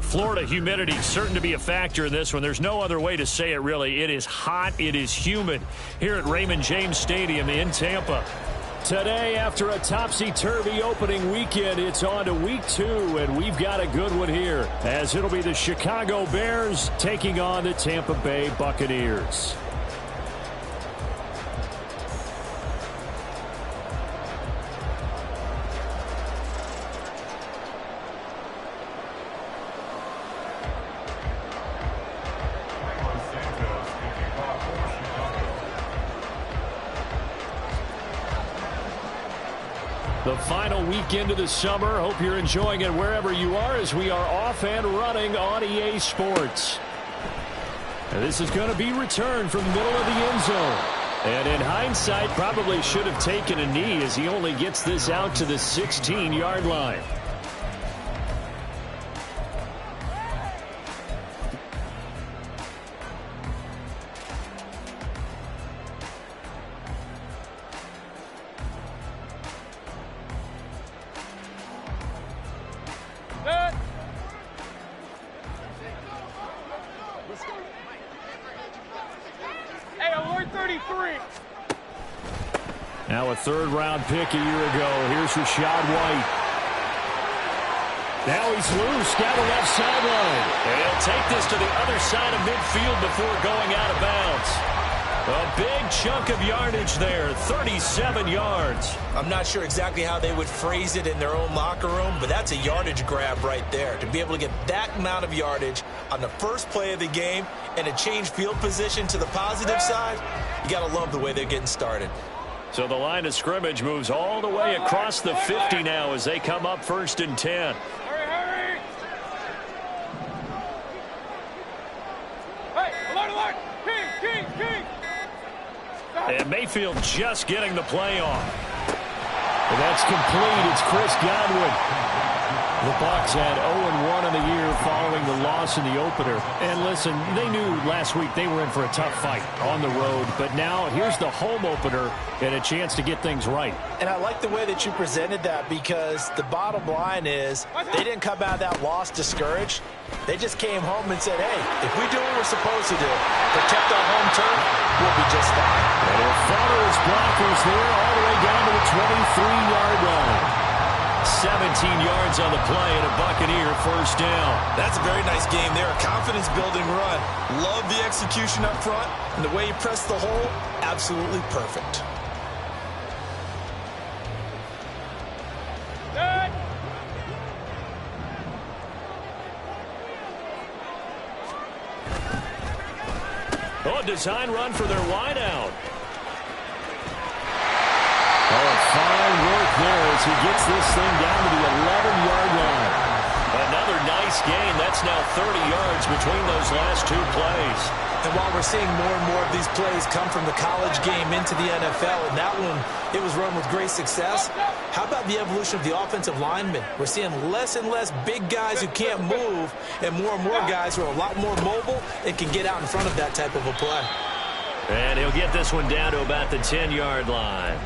Florida humidity certain to be a factor in this one. There's no other way to say it, really. It is hot. It is humid here at Raymond James Stadium in Tampa. Today, after a topsy-turvy opening weekend, it's on to week 2, and we've got a good one here, as it'll be the Chicago Bears taking on the Tampa Bay Buccaneers. The final weekend of the summer. Hope you're enjoying it wherever you are as we are off and running on EA Sports. And this is going to be returned from the middle of the end zone. And in hindsight, probably should have taken a knee as he only gets this out to the 16-yard line. Now a third-round pick a year ago. Here's Rachaad White. Now he's loose down the left sideline. And he'll take this to the other side of midfield before going out of bounds. A big chunk of yardage there, 37 yards. I'm not sure exactly how they would phrase it in their own locker room, but that's a yardage grab right there. To be able to get that amount of yardage on the first play of the game and a change field position to the positive side, you got to love the way they're getting started. So the line of scrimmage moves all the way across the 50 now as they come up 1st and 10. Hurry! Hey, alert! King! And Mayfield just getting the play off. And that's complete. It's Chris Godwin. The Bucs had 0-1 in the year following the loss in the opener. And listen, they knew last week they were in for a tough fight on the road. But now here's the home opener and a chance to get things right. And I like the way that you presented that, because the bottom line is they didn't come out of that loss discouraged. They just came home and said, hey, if we do what we're supposed to do, protect our home turf, we'll be just fine. And he'll follow his blockers there all the way down to the 23-yard line. 17 yards on the play and a Buccaneer first down. That's a very nice game there. A confidence-building run. Love the execution up front. And the way you press the hole, absolutely perfect. Oh, design run for their wideout. Oh, fine work there as he gets this thing down to the 11-yard line. Another nice gain. That's now 30 yards between those last 2 plays. And while we're seeing more and more of these plays come from the college game into the NFL, and that one, it was run with great success, how about the evolution of the offensive linemen? We're seeing less and less big guys who can't move and more guys who are a lot more mobile and can get out in front of that type of a play. And he'll get this one down to about the 10-yard line.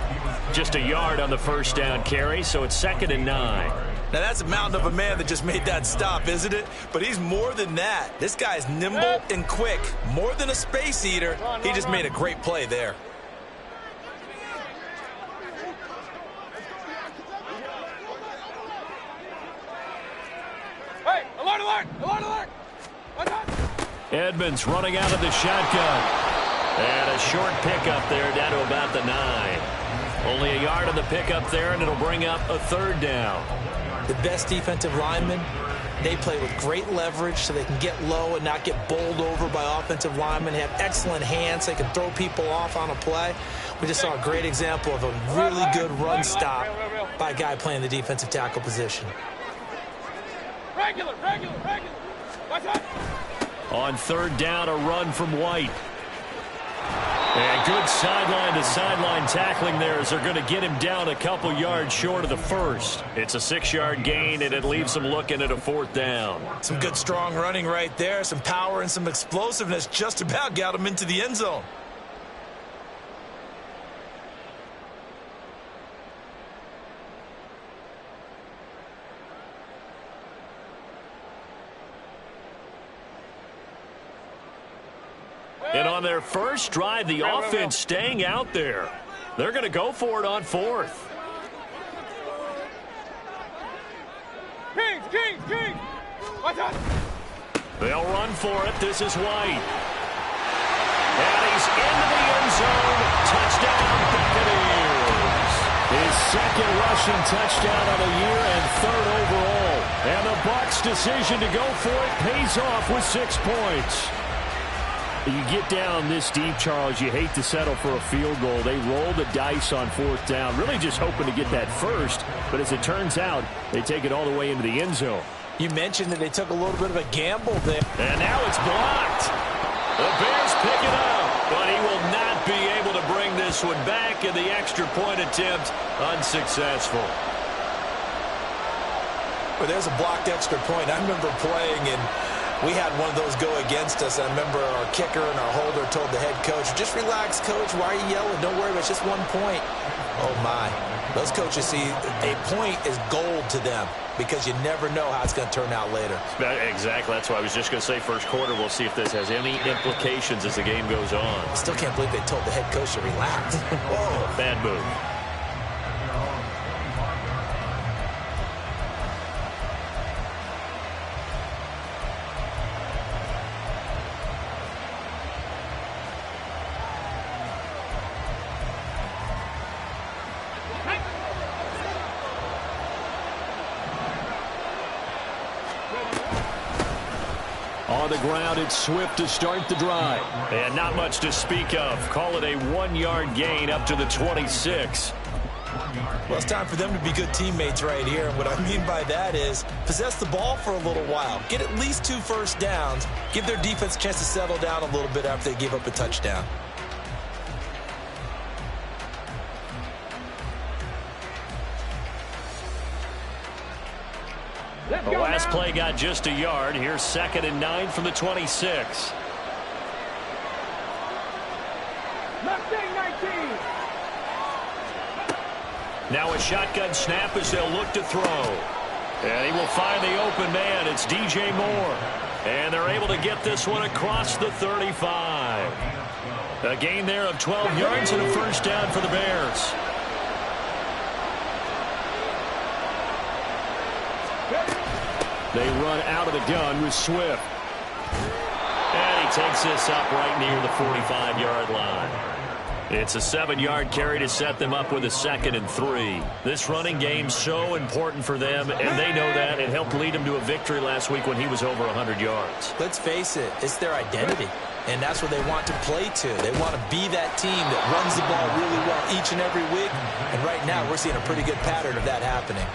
Just a yard on the first down carry, so it's 2nd and 9. Now, that's a mountain of a man that just made that stop, isn't it? But he's more than that. This guy's nimble and quick. More than a space eater. He just made a great play there. Hey, alert! Edmonds running out of the shotgun. And a short pickup there down to about the 9. Only a yard on the pickup there, and it'll bring up a 3rd down. The best defensive linemen, they play with great leverage so they can get low and not get bowled over by offensive linemen. They have excellent hands. They can throw people off on a play. We just saw a great example of a really good run stop by a guy playing the defensive tackle position. Regular. On 3rd down, a run from White. And good sideline-to-sideline tackling there as they're going to get him down a couple yards short of the first. It's a 6-yard gain, and it leaves them looking at a 4th down. Some good, strong running right there. Some power and some explosiveness just about got him into the end zone. And on their first drive, the offense staying out there. They're going to go for it on fourth. Kings. Watch out. They'll run for it. This is White. And he's into the end zone. Touchdown, Buccaneers. His second rushing touchdown of the year and third overall. And the Bucs' decision to go for it pays off with 6 points. You get down this deep, Charles, you hate to settle for a field goal. They roll the dice on fourth down, really just hoping to get that first. But as it turns out, they take it all the way into the end zone. You mentioned that they took a little bit of a gamble there. And now it's blocked. The Bears pick it up, but he will not be able to bring this one back, and the extra point attempt unsuccessful. Well, there's a blocked extra point. I remember playing, and we had one of those go against us. I remember our kicker and our holder told the head coach, just relax, coach. Why are you yelling? Don't worry, it's just 1 point. Oh, my. Those coaches see a point is gold to them because you never know how it's going to turn out later. Exactly. That's why I was just going to say first quarter. We'll see if this has any implications as the game goes on. I still can't believe they told the head coach to relax. Whoa, bad move. On the ground, it's Swift to start the drive. And not much to speak of. Call it a 1-yard gain up to the 26. Well, it's time for them to be good teammates right here. And what I mean by that is possess the ball for a little while. Get at least 2 first downs. Give their defense a chance to settle down a little bit after they give up a touchdown. The last play got just a yard. Here's 2nd and 9 from the 26. Now a shotgun snap as they'll look to throw. And he will find the open man. It's DJ Moore. And they're able to get this one across the 35. A gain there of 12 yards and a first down for the Bears. They run out of the gun with Swift. And he takes this up right near the 45-yard line. It's a 7-yard carry to set them up with a 2nd and 3. This running game's so important for them, and they know that. It helped lead them to a victory last week when he was over 100 yards. Let's face it, it's their identity, and that's what they want to play to. They want to be that team that runs the ball really well each and every week, and right now we're seeing a pretty good pattern of that happening.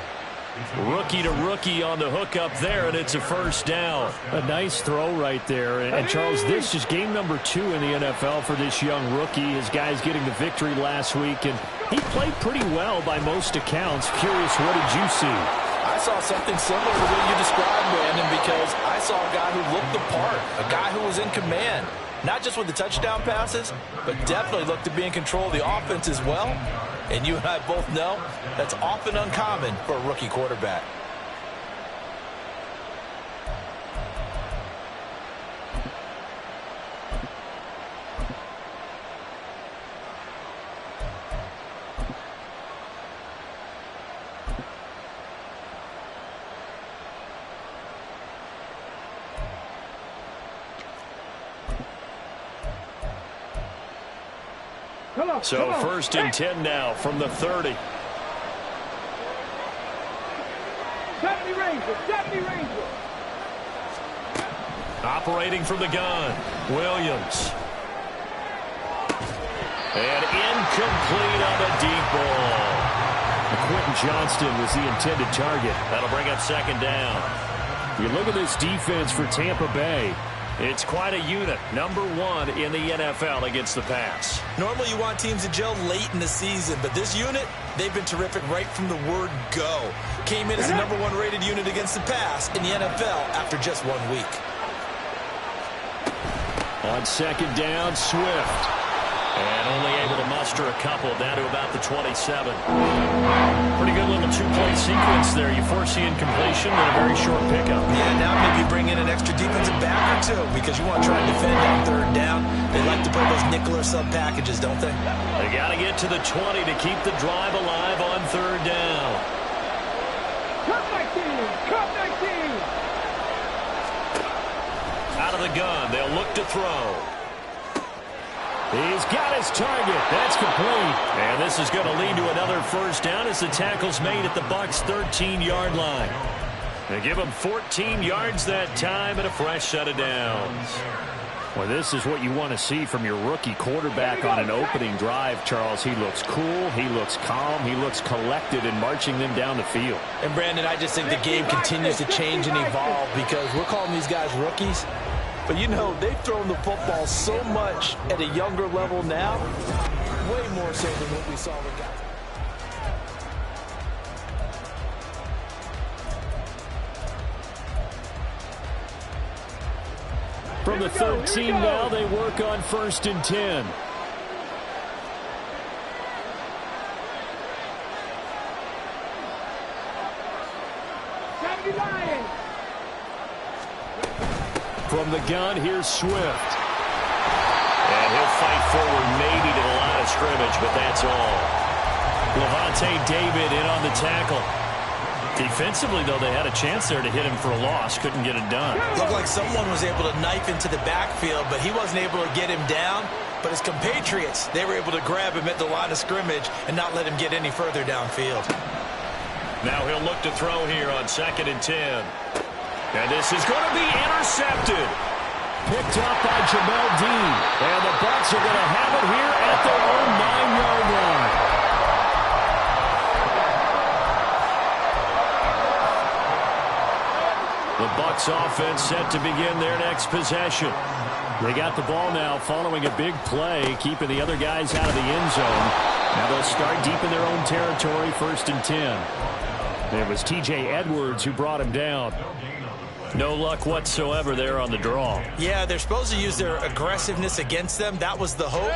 Rookie to rookie on the hook up there, and it's a first down. A nice throw right there. And Charles, this is game number 2 in the NFL for this young rookie. His guys getting the victory last week, and he played pretty well by most accounts. Curious, what did you see? I saw something similar to what you described, Brandon, because I saw a guy who looked the part, a guy who was in command. Not just with the touchdown passes, but definitely looked to be in control of the offense as well. And you and I both know that's often uncommon for a rookie quarterback. So 1st and 10 now from the 30. 70 Ranger. Operating from the gun, Williams. And incomplete on the deep ball. Quentin Johnston was the intended target. That'll bring up 2nd down. You look at this defense for Tampa Bay. It's quite a unit, number 1 in the NFL against the pass. Normally you want teams to gel late in the season, but this unit, they've been terrific right from the word go. Came in as the number 1 rated unit against the pass in the NFL after just 1 week. On 2nd down, Swift. And only able to muster a couple down to about the 27. Pretty good little 2-play sequence there. You force the incompletion and a very short pickup. Yeah, now maybe you bring in an extra defensive back or 2 because you want to try and defend on 3rd down. They nickel or sub packages, don't they? They got to get to the 20 to keep the drive alive on third down. Cut 19! Cut 19! Out of the gun, they'll look to throw. He's got his target. That's complete. And this is going to lead to another first down as the tackle's made at the Bucs' 13-yard line. They give him 14 yards that time and a fresh set of downs. Well, this is what you want to see from your rookie quarterback on an opening drive, Charles. He looks cool. He looks calm. He looks collected in marching them down the field. And, Brandon, I just think the game continues to change and evolve because we're calling these guys rookies. But, you know, they've thrown the football so much at a younger level now, way more so than what we saw with guys. From the 13 now, they work on 1st and 10. From the gun, here's Swift. And he'll fight forward maybe to the line of scrimmage, but that's all. Levante David in on the tackle. Defensively, though, they had a chance there to hit him for a loss. Couldn't get it done. Looked like someone was able to knife into the backfield, but he wasn't able to get him down. But his compatriots, they were able to grab him at the line of scrimmage and not let him get any further downfield. Now he'll look to throw here on 2nd and 10. And this is going to be intercepted. Picked up by Jamel Dean. And the Bucs are going to have it here at their own 9-yard line. The Bucs offense set to begin their next possession. They got the ball now following a big play, keeping the other guys out of the end zone. Now they'll start deep in their own territory, 1st and 10. It was T.J. Edwards who brought him down. No luck whatsoever there on the draw. Yeah, they're supposed to use their aggressiveness against them. That was the hope.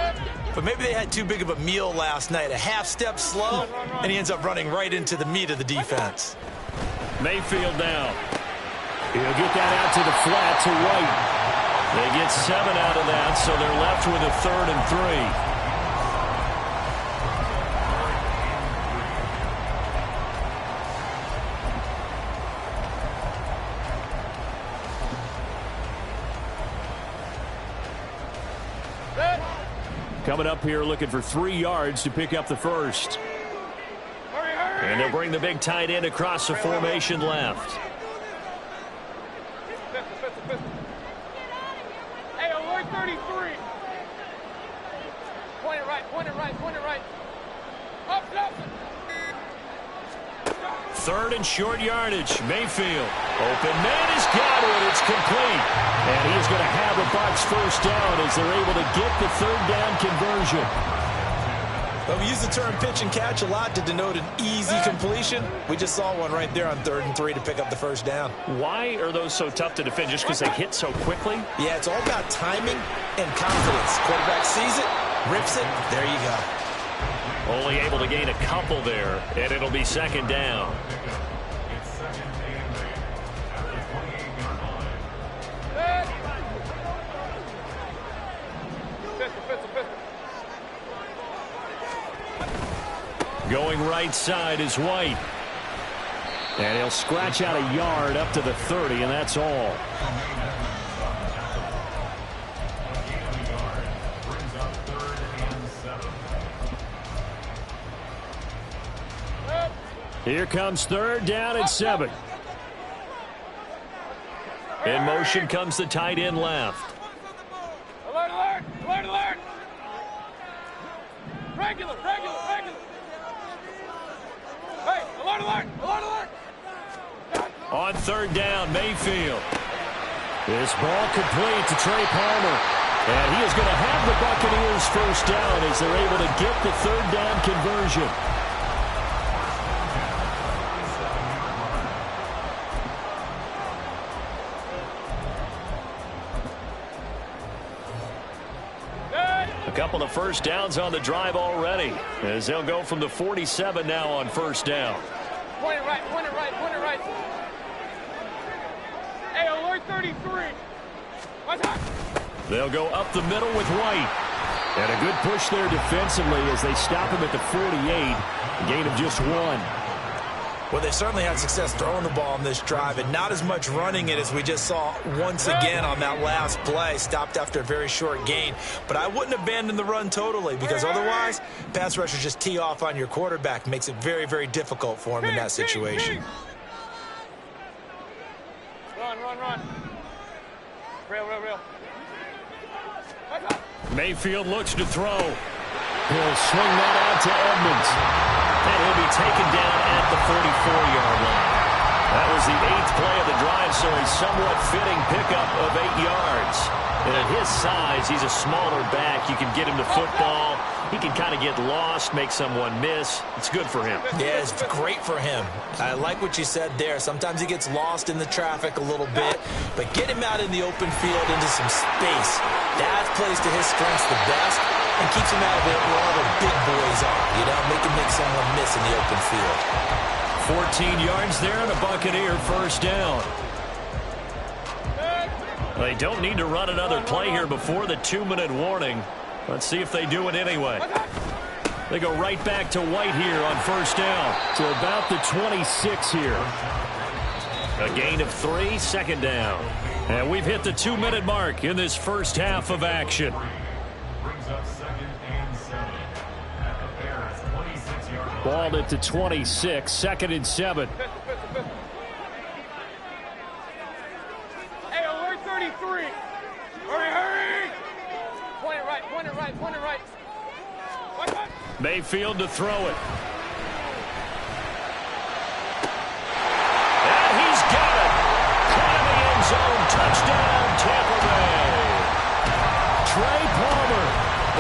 But maybe they had too big of a meal last night. A half step slow, and he ends up running right into the meat of the defense. Mayfield now. He'll get that out to the flat to White. They get 7 out of that, so they're left with a 3rd and 3. Coming up here looking for 3 yards to pick up the first. And they'll bring the big tight end across the formation left. Hey, alert 33. Point it right, point it right, point it right. Up, up. 3rd and short yardage. Mayfield. Open man has got it. It's complete. And he is going to have the Bucs first down as they're able to get the 3rd down conversion. Well, we use the term pitch and catch a lot to denote an easy completion. We just saw one right there on 3rd and 3 to pick up the first down. Why are those so tough to defend? Just because they hit so quickly? Yeah, it's all about timing and confidence. Quarterback sees it, rips it, there you go. Only able to gain a couple there, and it'll be 2nd down. Going right side is White. And he'll scratch out a yard up to the 30, and that's all. Here comes 3rd down and 7. In motion comes the tight end left. Alert, alert, alert, alert. Regular, regular, regular. Hey, alert, alert, alert, alert. On 3rd down, Mayfield. This ball complete to Trey Palmer. And he is going to have the Buccaneers first down as they're able to get the 3rd down conversion. A couple of first downs on the drive already as they'll go from the 47 now on 1st down. Point it right, point it right, point it right. Hey, alert 33. What's up? They'll go up the middle with White. And a good push there defensively as they stop him at the 48. A gain of just 1. Well, they certainly had success throwing the ball on this drive and not as much running it as we just saw once again on that last play. Stopped after a very short gain. But I wouldn't abandon the run totally because otherwise, pass rushers just tee off on your quarterback. Makes it very, very difficult for him in that situation. Run. Real. Mayfield looks to throw. He'll swing that out to Edmonds. And he'll be taken down at the 44-yard line. That was the 8th play of the drive, so a somewhat fitting pickup of 8 yards. And at his size, he's a smaller back. You can get him to football. He can kind of get lost, make someone miss. It's good for him. Yeah, it's great for him. I like what you said there. Sometimes he gets lost in the traffic a little bit, but get him out in the open field into some space. That plays to his strengths the best and keeps him out of it where all the big boys are. You know, make someone miss in the open field. 14 yards there and a Buccaneer first down. They don't need to run another play here before the 2-minute warning. Let's see if they do it anyway. They go right back to White here on first down to about the 26 here. A gain of 3, second down. And we've hit the 2-minute mark in this first half of action. Ball at the 26, 2nd and 7. Hey, alert 33. Hurry. Point it right. Mayfield to throw it. And he's got it. Caught in the end zone. Touchdown, Tampa Bay. Trey Palmer,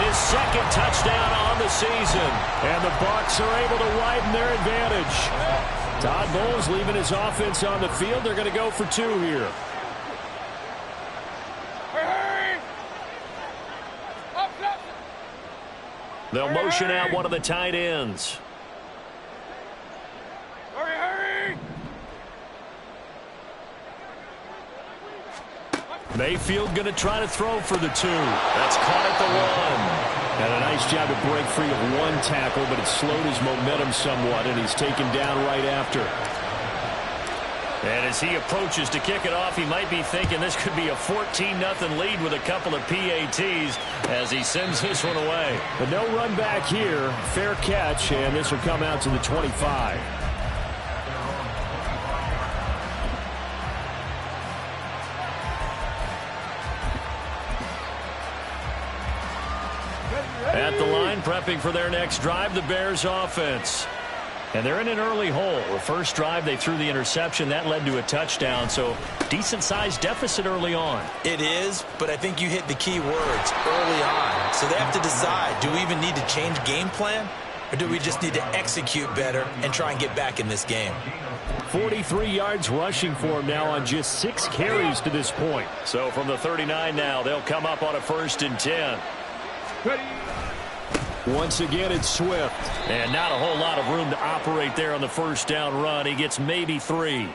his 2nd touchdown on the season. And the Bucs are able to widen their advantage. Todd Bowles leaving his offense on the field. They're going to go for 2 here. They'll motion out one of the tight ends. Hurry. Mayfield going to try to throw for the 2. That's caught at the 1. And a nice job to break free of 1 tackle, but it slowed his momentum somewhat, and he's taken down right after. And as he approaches to kick it off, he might be thinking this could be a 14-0 lead with a couple of PATs as he sends this one away. But no run back here. Fair catch, and this will come out to the 25. At the line, prepping for their next drive, the Bears offense. And they're in an early hole. The first drive, they threw the interception. That led to a touchdown, so decent-sized deficit early on. It is, but I think you hit the key words, early on. So they have to decide, do we even need to change game plan? Or do we just need to execute better and try and get back in this game? 43 yards rushing for him now on just 6 carries to this point. So from the 39 now, they'll come up on a 1st and 10. Once again, it's Swift. And not a whole lot of room to operate there on the first down run. He gets maybe 3.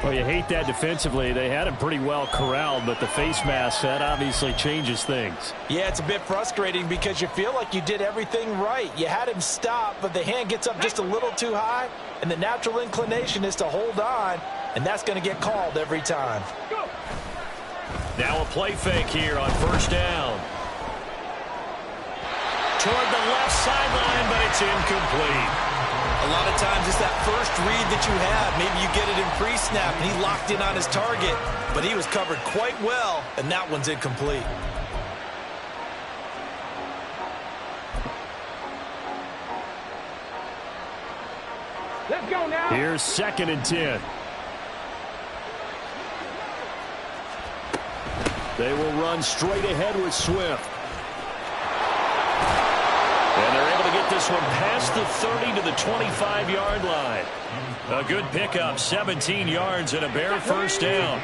Well, you hate that defensively. They had him pretty well corralled, but the face mask, that obviously changes things. Yeah, it's a bit frustrating because you feel like you did everything right. You had him stop, but the hand gets up just a little too high, and the natural inclination is to hold on, and that's going to get called every time. Now a play fake here on first down. Toward the left sideline, but it's incomplete. A lot of times it's that first read that you have. Maybe you get it in pre-snap, and he locked in on his target, but he was covered quite well, and that one's incomplete. Let's go now. Here's 2nd and 10. They will run straight ahead with Swift. And they're able to get this one past the 30 to the 25-yard line. A good pickup, 17 yards and a Bear first down.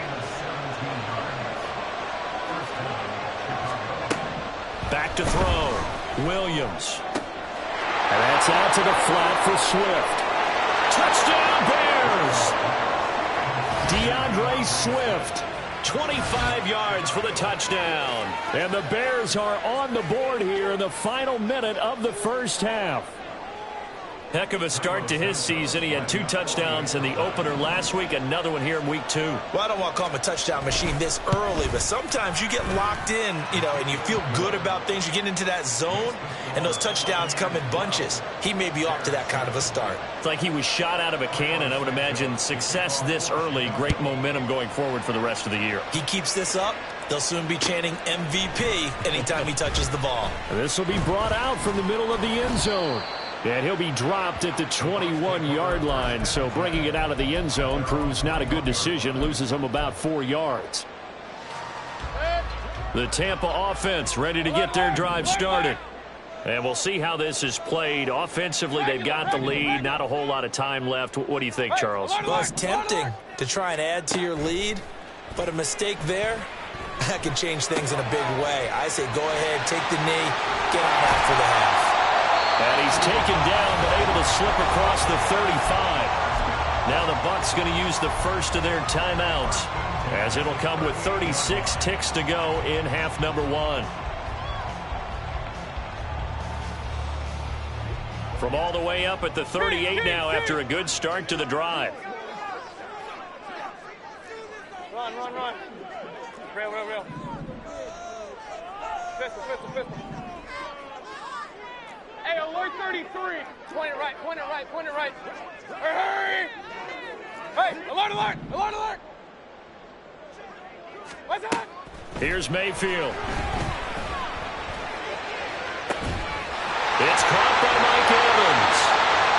Back to throw. Williams. And that's out to the flat for Swift. Touchdown, Bears! DeAndre Swift 25 yards for the touchdown. And the Bears are on the board here in the final minute of the first half. Heck of a start to his season. He had 2 touchdowns in the opener last week, another one here in week 2. Well, I don't want to call him a touchdown machine this early, but sometimes you get locked in, and you feel good about things. You get into that zone, and those touchdowns come in bunches. He may be off to that kind of a start. It's like he was shot out of a cannon. I would imagine success this early, great momentum going forward for the rest of the year. He keeps this up, they'll soon be chanting MVP anytime he touches the ball. This will be brought out from the middle of the end zone. And he'll be dropped at the 21-yard line, so bringing it out of the end zone proves not a good decision, loses him about 4 yards. The Tampa offense ready to get their drive started. And we'll see how this is played. Offensively, they've got the lead, not a whole lot of time left. What do you think, Charles? Well, it's tempting to try and add to your lead, but a mistake there, that can change things in a big way. I say go ahead, take the knee, get on out for the half. And he's taken down, but able to slip across the 35. Now the Bucs going to use the first of their timeouts, as it'll come with 36 ticks to go in half number 1. From all the way up at the 38 now after a good start to the drive. Run. Real. Pistol. Hey, alert 33. Point it right. Hurry! Hey, alert! What's that? Here's Mayfield. It's caught by Mike Evans.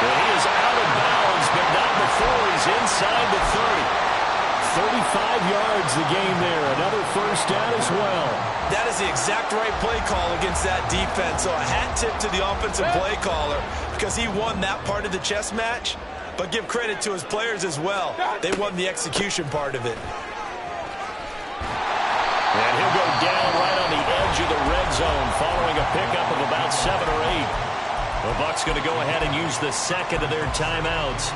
And he is out of bounds, but not before he's inside the 30. 35 yards the game there. Another first down as well. That is the exact right play call against that defense. So a hat tip to the offensive play caller because he won that part of the chess match. But give credit to his players as well. They won the execution part of it. And he'll go down right on the edge of the red zone following a pickup of about 7 or 8. The Bucs going to go ahead and use the second of their timeouts,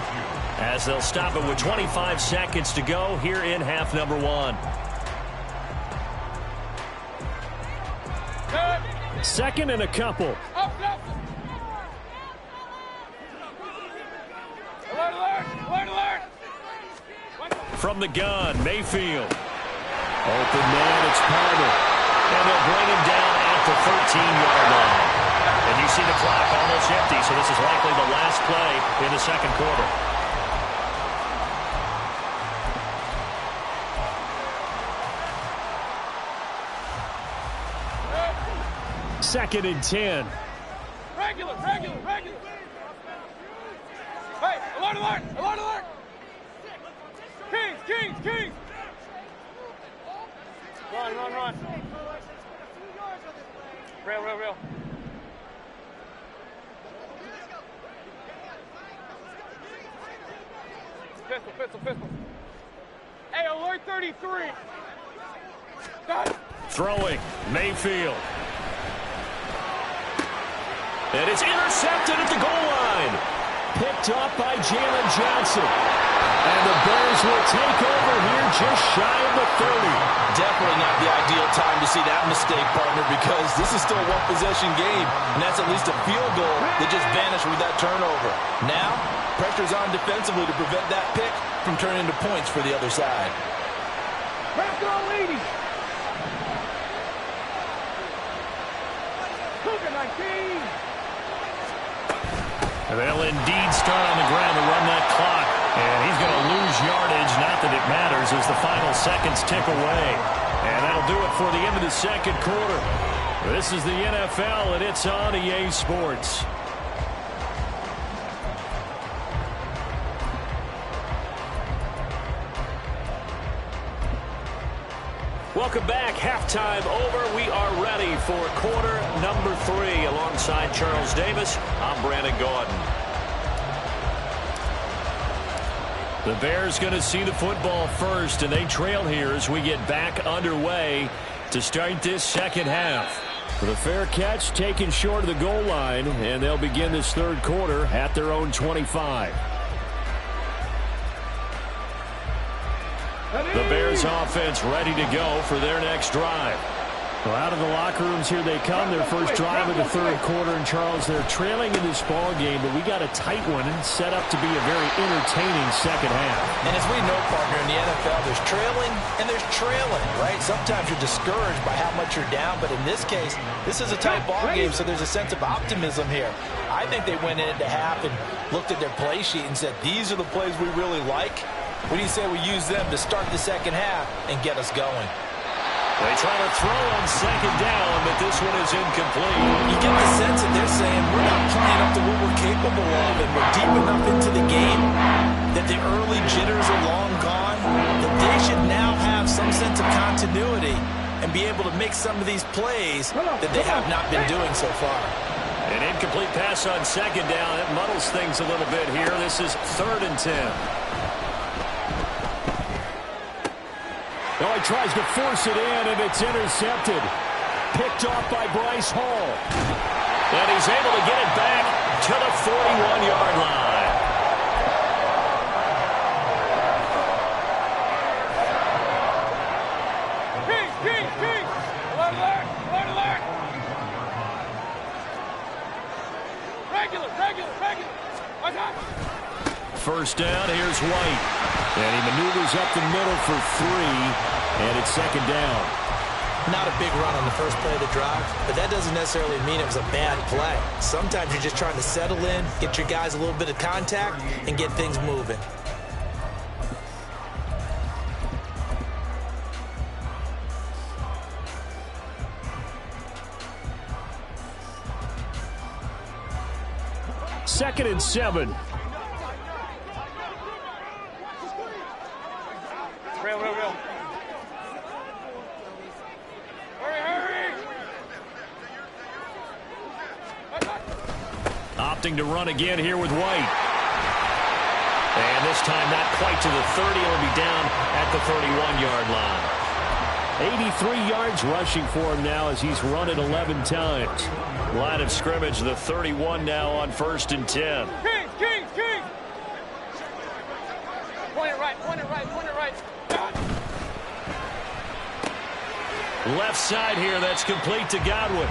as they'll stop it with 25 seconds to go here in half number 1. Second and a couple. Up. Alert. From the gun, Mayfield. Open man, it's Palmer. And they'll bring him down at the 13-yard line. And you see the clock almost empty, so this is likely the last play in the second quarter. Second and 10. Regular. Hey, alert. Kings. Run. Real. Pistol. Hey, alert 33. Got it. Throwing, Mayfield. And it's intercepted at the goal line. Picked up by Jalen Johnson. And the Bears will take over here just shy of the 30. Definitely not the ideal time to see that mistake, partner, because this is still a one-possession game, and that's at least a field goal that just vanished with that turnover. Now, pressure's on defensively to prevent that pick from turning into points for the other side. Let's go, ladies. Cougar 19. And they'll indeed start on the ground to run that clock. And he's going to lose yardage. Not that it matters as the final seconds tick away. And that'll do it for the end of the second quarter. This is the NFL, and it's on EA Sports. Welcome back. Halftime over. We are ready for quarter number 3. Alongside Charles Davis, I'm Brandon Gaudin. The Bears going to see the football first, and they trail here as we get back underway to start this second half. With a fair catch taken short of the goal line, and they'll begin this third quarter at their own 25. The Bears offense ready to go for their next drive. Well, out of the locker rooms here they come. Their first drive of the third quarter. And, Charles, they're trailing in this ball game, but we got a tight one and set up to be a very entertaining second half. And as we know, partner, in the NFL, there's trailing and there's trailing, right? Sometimes you're discouraged by how much you're down, but in this case, this is a tight ball game, so there's a sense of optimism here. I think they went into half and looked at their play sheet and said, these are the plays we really like. What do you say we use them to start the second half and get us going? They try to throw on second down, but this one is incomplete. You get the sense that they're saying we're not playing up to what we're capable of, and we're deep enough into the game that the early jitters are long gone, that they should now have some sense of continuity and be able to make some of these plays that they have not been doing so far. An incomplete pass on second down. It muddles things a little bit here. This is 3rd and 10. Oh, he tries to force it in, and it's intercepted. Picked off by Bryce Hall. And he's able to get it back to the 41-yard line. King! Alert! Regular! First down, here's White. And he maneuvers up the middle for 3, and it's second down. Not a big run on the first play of the drive, but that doesn't necessarily mean it was a bad play. Sometimes you're just trying to settle in, get your guys a little bit of contact, and get things moving. Second and 7. Real. Hurry! Opting to run again here with White. And this time not quite to the 30. It'll be down at the 31-yard line. 83 yards rushing for him now as he's run it 11 times. Line of scrimmage, the 31 now on 1st and 10. King! Point it right. Left side here, that's complete to Godwin.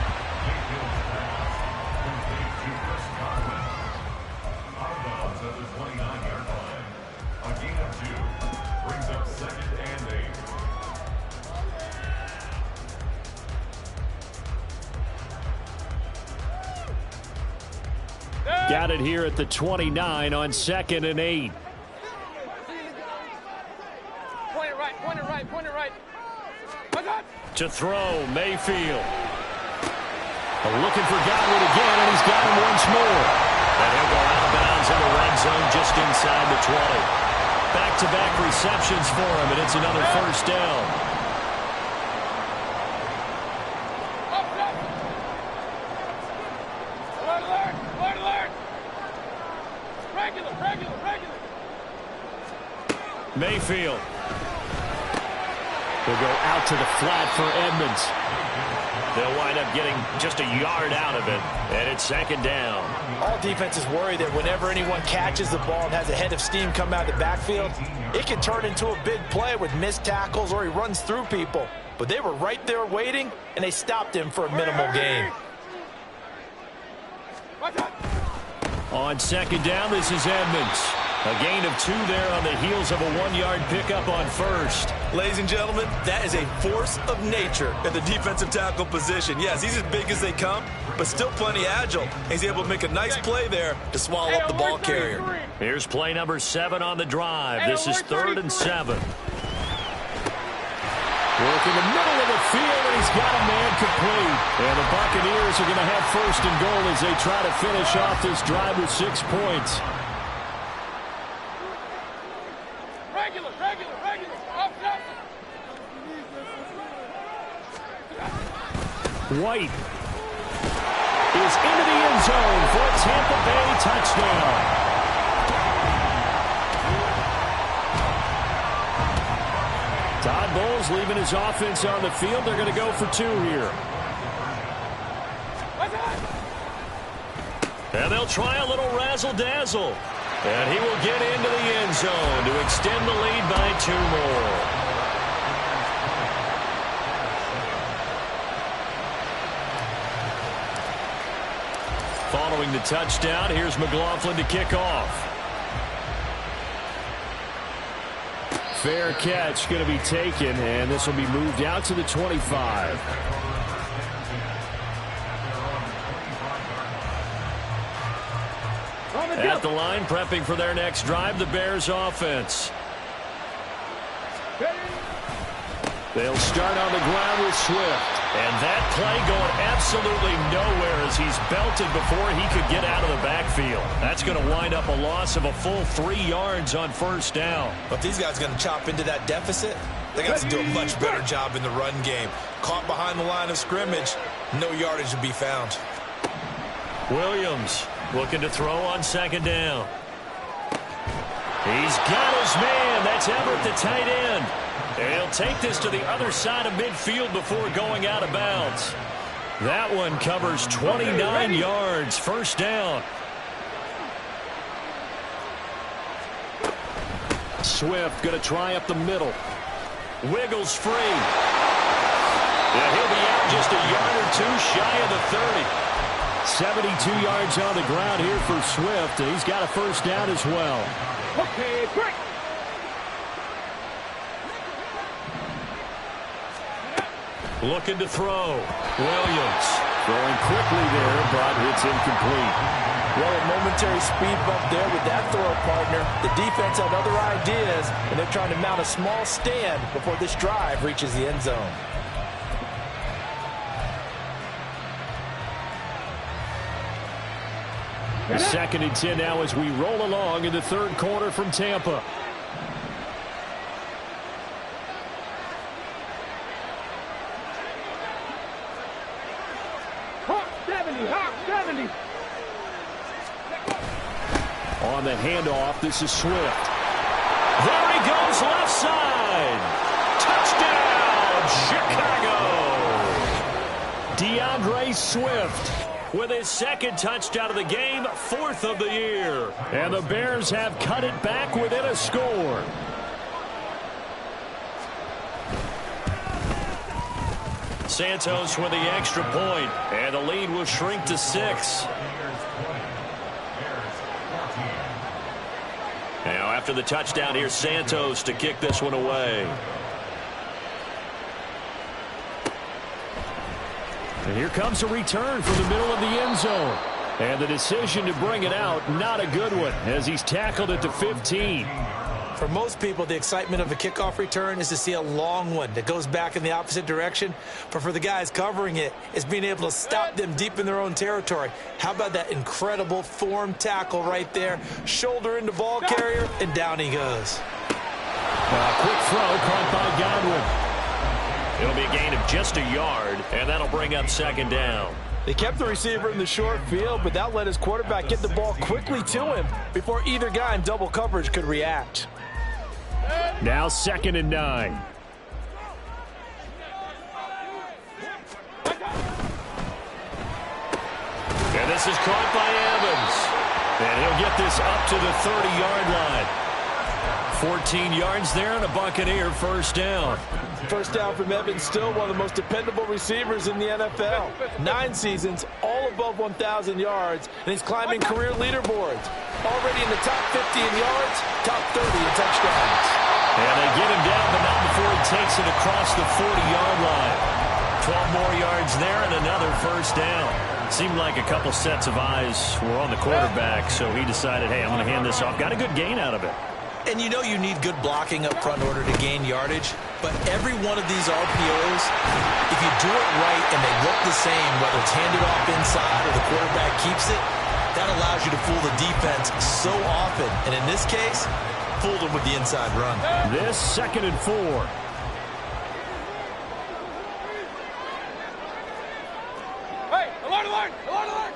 Got it here at the 29 on 2nd and 8. Point it right. To throw, Mayfield. Looking for Godwin again, and he's got him once more. And he'll go out of bounds in the red zone just inside the 20. Back-to-back receptions for him, and it's another first down. Alert! Regular! Mayfield. He'll go out to the flat for Edmonds. They'll wind up getting just a yard out of it, and it's second down. All defenses worry that whenever anyone catches the ball and has a head of steam come out of the backfield, it can turn into a big play with missed tackles or he runs through people. But they were right there waiting, and they stopped him for a minimal gain. On second down, this is Edmonds. A gain of 2 there on the heels of a 1-yard pickup on first. Ladies and gentlemen, that is a force of nature at the defensive tackle position. Yes, he's as big as they come, but still plenty agile. He's able to make a nice play there to swallow up the ball carrier. Here's play number 7 on the drive. This is 3rd and 7. Work in the middle of the field, and he's got a man complete. And the Buccaneers are going to have 1st and goal as they try to finish off this drive with 6 points. White is into the end zone for a Tampa Bay touchdown. Todd Bowles leaving his offense on the field. They're going to go for 2 here. And they'll try a little razzle-dazzle. And he will get into the end zone to extend the lead by 2 more. Following the touchdown, here's McLaughlin to kick off. Fair catch going to be taken, and this will be moved out to the 25. At the line, prepping for their next drive, the Bears offense. They'll start on the ground with Swift. And that play going absolutely nowhere as he's belted before he could get out of the backfield. That's going to wind up a loss of a full 3 yards on first down. But these guys are going to chop into that deficit. They got to do a much better job in the run game. Caught behind the line of scrimmage, no yardage to be found. Williams looking to throw on second down. He's got his man. That's Everett, the tight end. And he'll take this to the other side of midfield before going out of bounds. That one covers 29 yards. First down. Swift going to try up the middle. Wiggles free. Yeah, he'll be out just a yard or two shy of the 30. 72 yards on the ground here for Swift. And he's got a first down as well. Okay, break. Looking to throw. Williams throwing quickly there, but it's incomplete. Well, a momentary speed bump there with that throw, partner. The defense had other ideas, and they're trying to mount a small stand before this drive reaches the end zone. Second and 10 now as we roll along in the third quarter from Tampa. On the handoff, this is Swift. There he goes, left side. Touchdown, Chicago. DeAndre Swift with his second touchdown of the game, 4th of the year. And the Bears have cut it back within a score. Santos with the extra point, and the lead will shrink to 6. Now after the touchdown, here's Santos to kick this one away. And here comes a return from the middle of the end zone. And the decision to bring it out, not a good one, as he's tackled at the 15. For most people, the excitement of a kickoff return is to see a long one that goes back in the opposite direction. But for the guys covering it, it's being able to stop them deep in their own territory. How about that incredible form tackle right there? Shoulder into ball carrier, and down he goes. Quick throw caught by Godwin. It'll be a gain of just a yard, and that'll bring up second down. They kept the receiver in the short field, but that let his quarterback get the ball quickly to him before either guy in double coverage could react. Now 2nd and 9. And this is caught by Evans. And he'll get this up to the 30-yard line. 14 yards there and a Buccaneer first down. First down from Evans, still one of the most dependable receivers in the NFL. 9 seasons, all above 1,000 yards, and he's climbing career leaderboards. Already in the top 50 in yards, top 30 in touchdowns. And they get him down, but not before he takes it across the 40-yard line. 12 more yards there and another first down. Seemed like a couple sets of eyes were on the quarterback, so he decided, hey, I'm going to hand this off. Got a good gain out of it. And you know you need good blocking up front in order to gain yardage. But every one of these RPOs, if you do it right and they look the same, whether it's handed off inside or the quarterback keeps it, that allows you to fool the defense so often. And in this case, fooled them with the inside run. This 2nd and 4. Hey, alert, alert, alert, alert.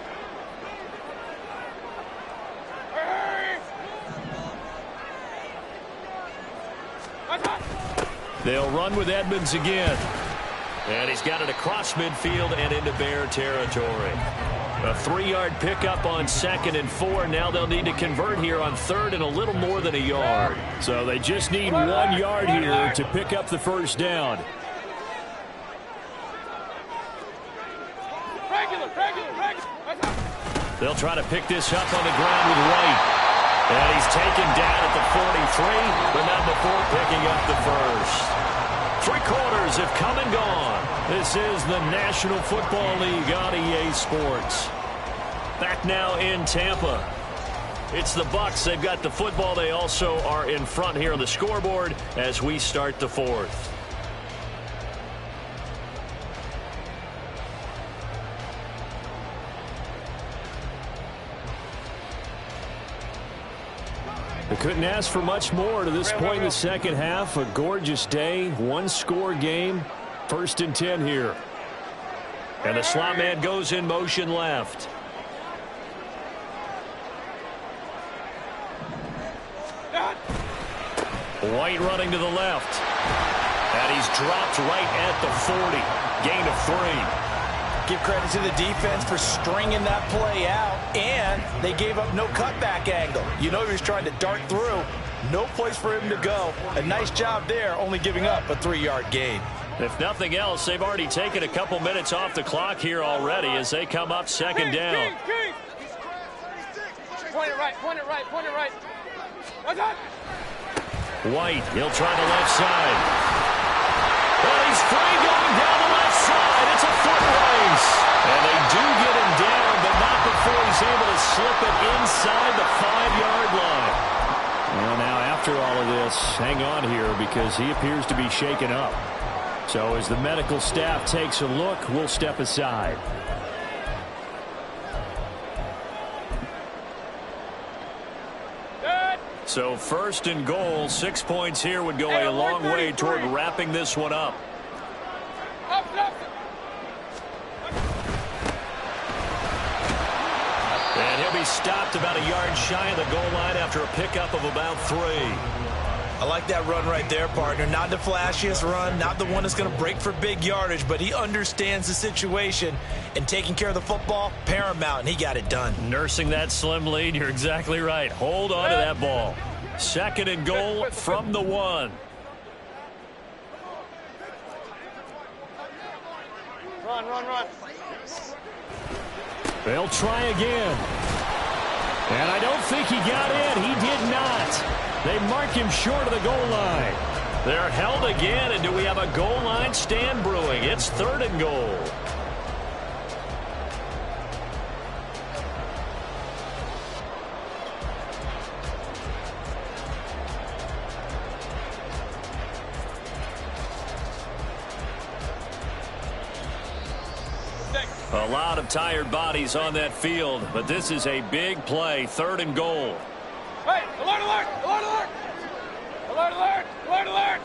They'll run with Edmonds again. And he's got it across midfield and into Bear territory. A 3-yard pickup on 2nd and 4. Now they'll need to convert here on 3rd and a little more than a yard. So they just need 1 yard here to pick up the first down. Regular. They'll try to pick this up on the ground with White. And he's taken down at the 43, but not before picking up the first. 3 quarters have come and gone. This is the National Football League on EA Sports. Back now in Tampa. It's the Bucs. They've got the football. They also are in front here on the scoreboard as we start the 4th. They couldn't ask for much more to this point in the second half. A gorgeous day, 1-score game. 1st and 10 here. And the slot man goes in motion left. White running to the left. And he's dropped right at the 40. Gain of 3. Give credit to the defense for stringing that play out, and they gave up no cutback angle. You know he was trying to dart through. No place for him to go. A nice job there, only giving up a 3-yard gain. If nothing else, they've already taken a couple minutes off the clock here already as they come up second down. Point it right, point it right, point it right. What's up? White, he'll try the left side. Well, he's free going down the left side. It's a foot race. And they do get him down, but not before he's able to slip it inside the 5-yard line. Well, now after all of this, hang on here because he appears to be shaken up. So as the medical staff takes a look, we'll step aside. So 1st and goal, 6 points here would go a long way toward wrapping this one up. And he'll be stopped about a yard shy of the goal line after a pickup of about 3. I like that run right there, partner. Not the flashiest run, not the one that's going to break for big yardage, but he understands the situation, and taking care of the football, paramount, and he got it done. Nursing that slim lead, you're exactly right. Hold on to that ball. 2nd and goal from the 1. Run, run, run. They'll try again. And I don't think he got in. He did not. They mark him short of the goal line. They're held again, and do we have a goal line stand brewing? It's 3rd and goal. A lot of tired bodies on that field, but this is a big play. 3rd and goal. Hey, alert, alert, alert, alert. Alert, alert, alert, alert.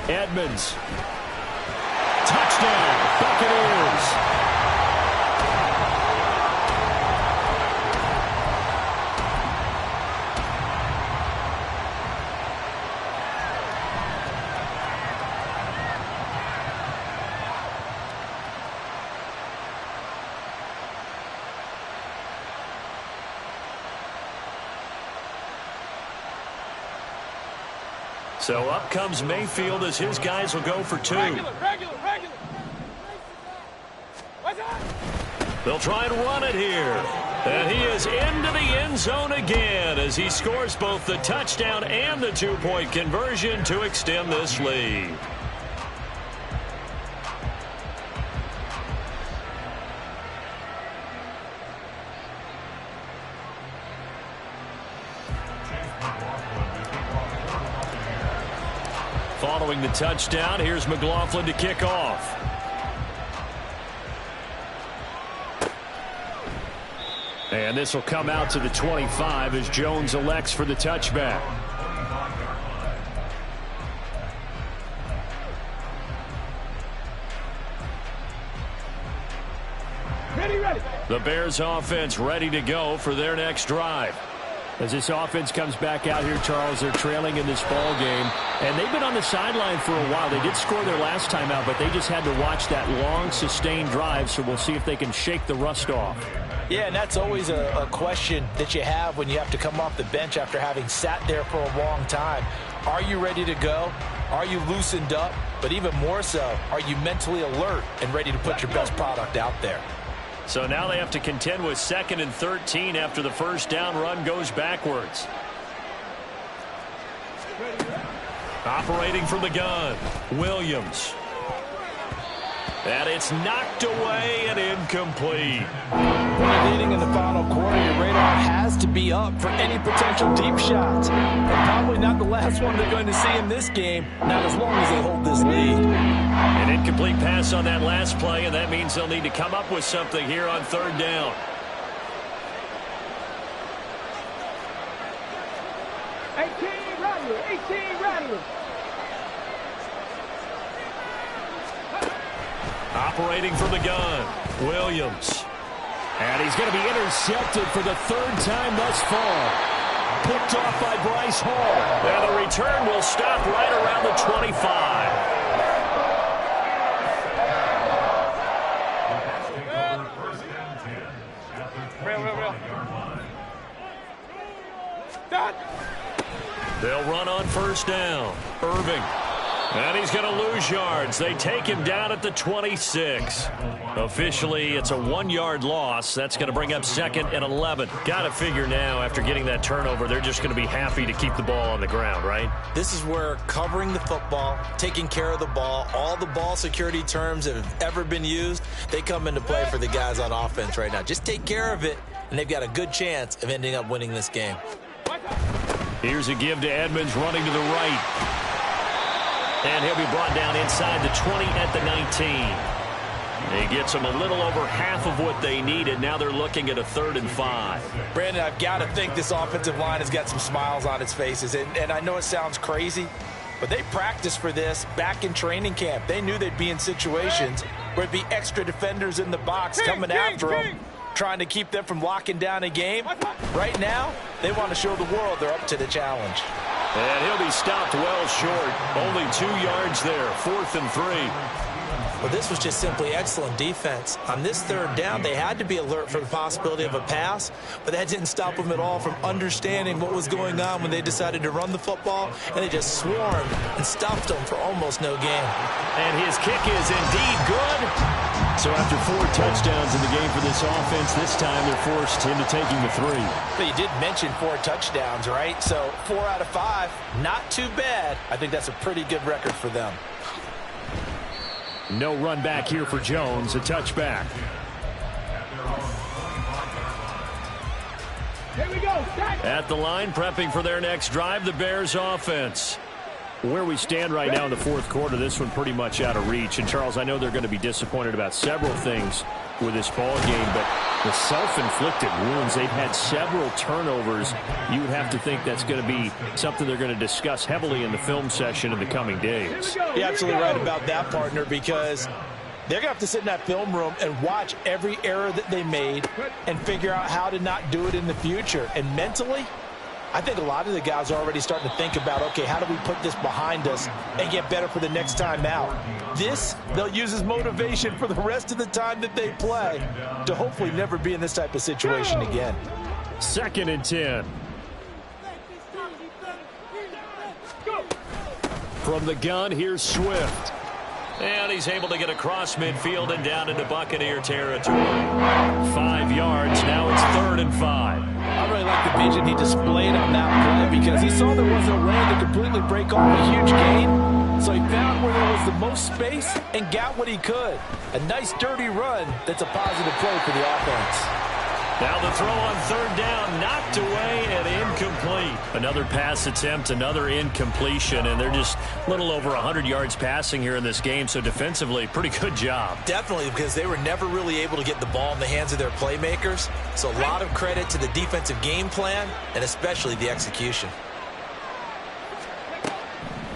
Edmonds. Touchdown, Buccaneers. So up comes Mayfield as his guys will go for 2. Regular. What's up? They'll try and run it here. And he is into the end zone again as he scores both the touchdown and the 2-point conversion to extend this lead. Following the touchdown, here's McLaughlin to kick off. And this will come out to the 25 as Jones elects for the touchback. Ready. The Bears offense ready to go for their next drive. As this offense comes back out here, Charles, they're trailing in this ball game. And they've been on the sideline for a while. They did score their last time out, but they just had to watch that long, sustained drive. So we'll see if they can shake the rust off. Yeah, and that's always a question that you have when you have to come off the bench after having sat there for a long time. Are you ready to go? Are you loosened up? But even more so, are you mentally alert and ready to put your best product out there? So now they have to contend with 2nd and 13 after the first down run goes backwards. Operating from the gun, Williams. And it's knocked away and incomplete. When you're leading in the final quarter, your radar has to be up for any potential deep shots. And probably not the last one they're going to see in this game, not as long as they hold this lead. An incomplete pass on that last play, and that means they'll need to come up with something here on 3rd down. Operating from the gun, Williams. And he's going to be intercepted for the 3rd time thus far. Picked off by Bryce Hall. And the return will stop right around the 25. Real. They'll run on 1st down. Irving. And he's going to lose yards. They take him down at the 26. Officially, it's a 1-yard loss. That's going to bring up 2nd and 11. Got to figure now, after getting that turnover, they're just going to be happy to keep the ball on the ground, right? This is where covering the football, taking care of the ball, all the ball security terms that have ever been used, they come into play for the guys on offense right now. Just take care of it, and they've got a good chance of ending up winning this game. Here's a give to Edmonds running to the right. And he'll be brought down inside the 20 at the 19. He gets them a little over half of what they needed. Now they're looking at a 3rd and 5. Brandon, I've got to think this offensive line has got some smiles on its faces. And I know it sounds crazy, but they practiced for this back in training camp. They knew they'd be in situations where there'd be extra defenders in the box coming after them, trying to keep them from locking down a game. Right now, they want to show the world they're up to the challenge. And he'll be stopped well short. Only 2 yards there. 4th and 3. Well, this was just simply excellent defense. On this 3rd down, they had to be alert for the possibility of a pass, but that didn't stop them at all from understanding what was going on when they decided to run the football, and they just swarmed and stuffed them for almost no gain. And his kick is indeed good. So after 4 touchdowns in the game for this offense, this time they're forced into taking the 3. But you did mention 4 touchdowns, right? So 4 out of 5, not too bad. I think that's a pretty good record for them. No run back here for Jones, a touchback. Here we go. At the line, prepping for their next drive, the Bears offense. Where we stand right now in the 4th quarter, this one pretty much out of reach. And, Charles, I know they're going to be disappointed about several things with this ball game, but the self-inflicted wounds, they've had several turnovers. You would have to think that's going to be something they're going to discuss heavily in the film session in the coming days. You're absolutely right about that, partner, because they're going to have to sit in that film room and watch every error that they made and figure out how to not do it in the future. And mentally, I think a lot of the guys are already starting to think about, okay, how do we put this behind us and get better for the next time out? This, they'll use as motivation for the rest of the time that they play to hopefully never be in this type of situation again. 2nd and 10. From the gun, here's Swift. And he's able to get across midfield and down into Buccaneer territory. 5 yards, now it's 3rd and 5. I really like the vision he displayed on that play because he saw there wasn't a lane to completely break off a huge gain. So he found where there was the most space and got what he could. A nice dirty run that's a positive play for the offense. Now the throw on 3rd down, knocked away and incomplete. Another pass attempt, another incompletion, and they're just a little over 100 yards passing here in this game, so defensively, pretty good job. Definitely, because they were never really able to get the ball in the hands of their playmakers. So a lot of credit to the defensive game plan, and especially the execution.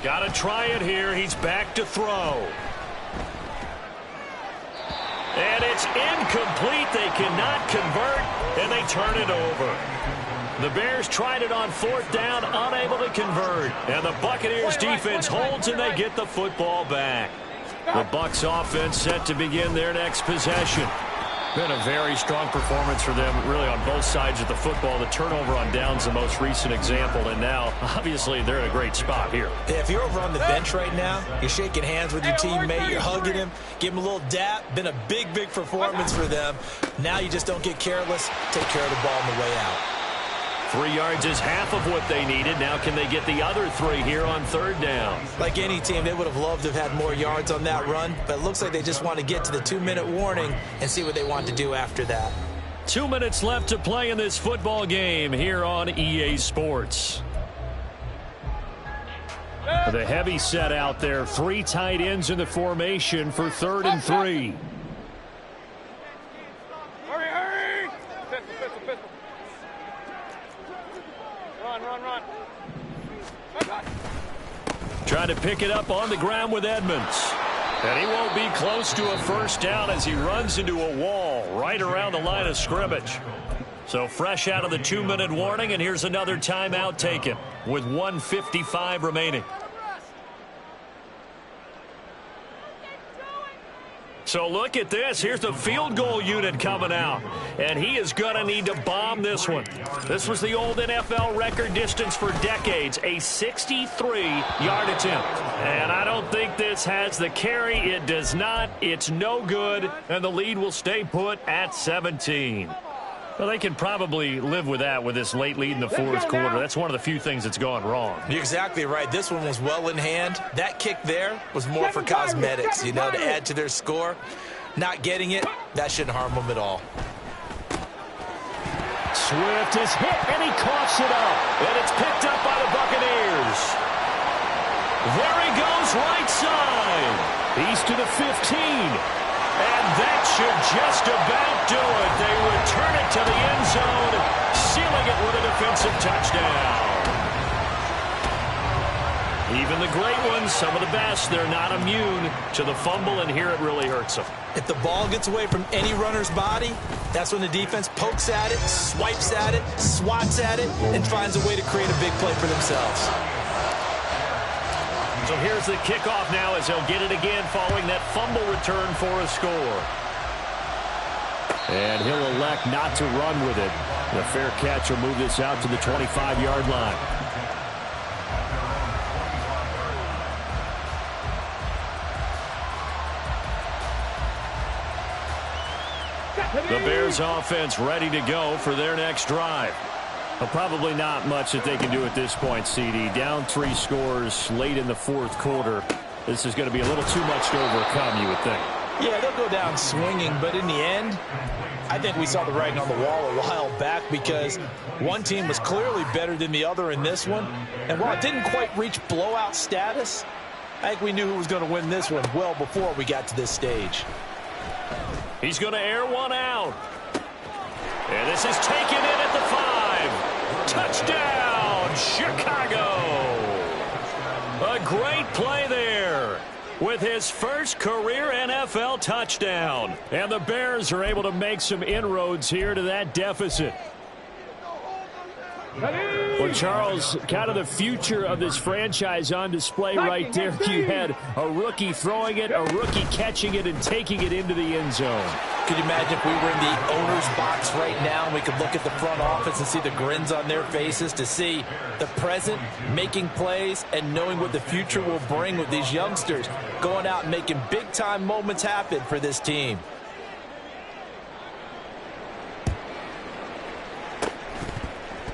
Got to try it here. He's back to throw. And it's incomplete. They cannot convert, and they turn it over. The Bears tried it on 4th down, unable to convert. And the Buccaneers defense holds, and they get the football back. The Bucs offense set to begin their next possession. Been a very strong performance for them, really, on both sides of the football. The turnover on downs, the most recent example, and now, obviously, they're in a great spot here. Yeah, if you're over on the bench right now, you're shaking hands with your teammate, you're hugging him, give him a little dap. Been a big, big performance for them. Now you just don't get careless. Take care of the ball on the way out. 3 yards is half of what they needed. Now can they get the other 3 here on third down? Like any team, they would have loved to have had more yards on that run, but it looks like they just want to get to the 2-minute warning and see what they want to do after that. 2 minutes left to play in this football game here on EA Sports. The heavy set out there. 3 tight ends in the formation for 3rd and 3. Hurry! Pistol. Run. Trying to pick it up on the ground with Edmonds. And he won't be close to a first down as he runs into a wall right around the line of scrimmage. So fresh out of the 2-minute warning, and here's another timeout taken with 1:55 remaining. So look at this. Here's the field goal unit coming out. And he is going to need to bomb this one. This was the old NFL record distance for decades, a 63-yard attempt. And I don't think this has the carry. It does not. It's no good. And the lead will stay put at 17. Well, they can probably live with that with this late lead in the 4th quarter. That's one of the few things that's gone wrong. You're exactly right. This one was well in hand. That kick there was more for cosmetics, to add to their score. Not getting it, that shouldn't harm them at all. Swift is hit, and he coughs it up. And it's picked up by the Buccaneers. There he goes, right side. He's to the 15. And that should just about do it. They return it to the end zone, sealing it with a defensive touchdown. Even the great ones, some of the best, they're not immune to the fumble, and here it really hurts them. If the ball gets away from any runner's body, that's when the defense pokes at it, swipes at it, swats at it, and finds a way to create a big play for themselves. So here's the kickoff now as he'll get it again following that fumble return for a score. And he'll elect not to run with it. The fair catch will move this out to the 25-yard line. The Bears offense ready to go for their next drive. Well, probably not much that they can do at this point, CD. Down 3 scores late in the 4th quarter. This is going to be a little too much to overcome, you would think. Yeah, they'll go down swinging, but in the end, I think we saw the writing on the wall a while back because one team was clearly better than the other in this one. And while it didn't quite reach blowout status, I think we knew who was going to win this one well before we got to this stage. He's going to air one out. And this is taken in at the 5. Touchdown, Chicago. A great play there with his first career NFL touchdown. And the Bears are able to make some inroads here to that deficit. Well, Charles, kind of the future of this franchise on display right there. You had a rookie throwing it, a rookie catching it, and taking it into the end zone. Could you imagine if we were in the owner's box right now and we could look at the front office and see the grins on their faces, to see the present making plays and knowing what the future will bring with these youngsters going out and making big-time moments happen for this team.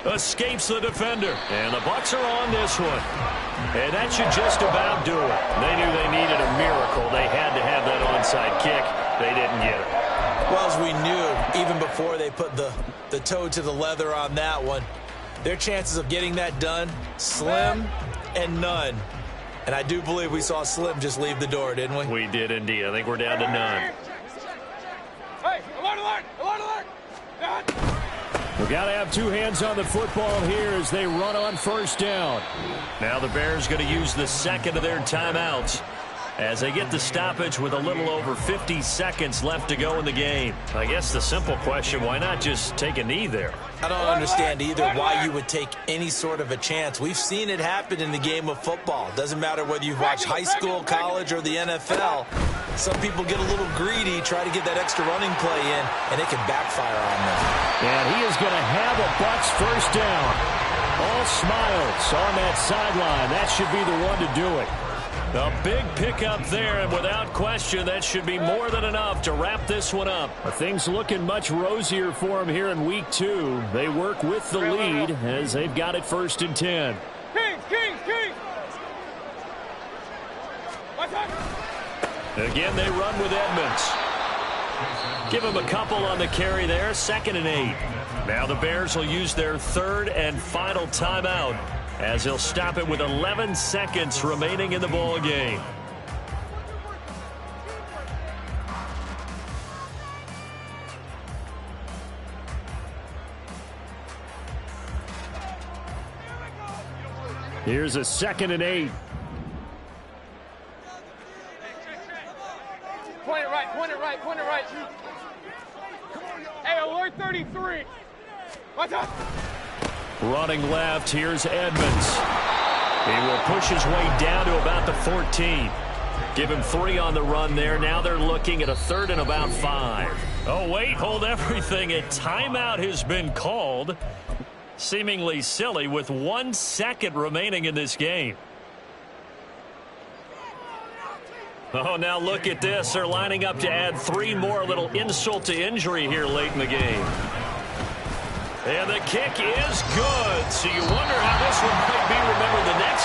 Escapes the defender. And the Bucs are on this one. And that should just about do it. They knew they needed a miracle. They had to have that onside kick. They didn't get it. Well, as we knew, even before they put the toe to the leather on that one, their chances of getting that done, slim and none. And I do believe we saw Slim just leave the door, didn't we? We did indeed. I think we're down to none. Hey, alert, alert, alert, alert. We've got to have 2 hands on the football here as they run on first down. Now the Bears going to use the second of their timeouts as they get the stoppage with a little over 50 seconds left to go in the game. I guess the simple question, why not just take a knee there? I don't understand either why you would take any sort of a chance. We've seen it happen in the game of football. Doesn't matter whether you've watched high school, college, or the NFL. Some people get a little greedy, try to get that extra running play in, and it can backfire on them. And he is going to have a Bucs first down. All smiles on that sideline. That should be the one to do it. A big pickup there, and without question, that should be more than enough to wrap this one up. Things looking much rosier for him here in week 2. They work with the lead as they've got it 1st and 10. Kings! Again, they run with Edmonds. Give him a couple on the carry there, 2nd and 8. Now the Bears will use their 3rd and final timeout as they'll stop it with 11 seconds remaining in the ball game. Here's a 2nd and 8. Point it right. Hey, alert 33. Watch out. Running left, here's Edmonds. He will push his way down to about the 14. Give him 3 on the run there. Now they're looking at a 3rd and about 5. Oh, wait, hold everything. A timeout has been called. Seemingly silly with 1 second remaining in this game. Oh, now look at this. They're lining up to add 3 more. A little insult to injury here late in the game. And the kick is good. So you wonder how this one might be remembered the next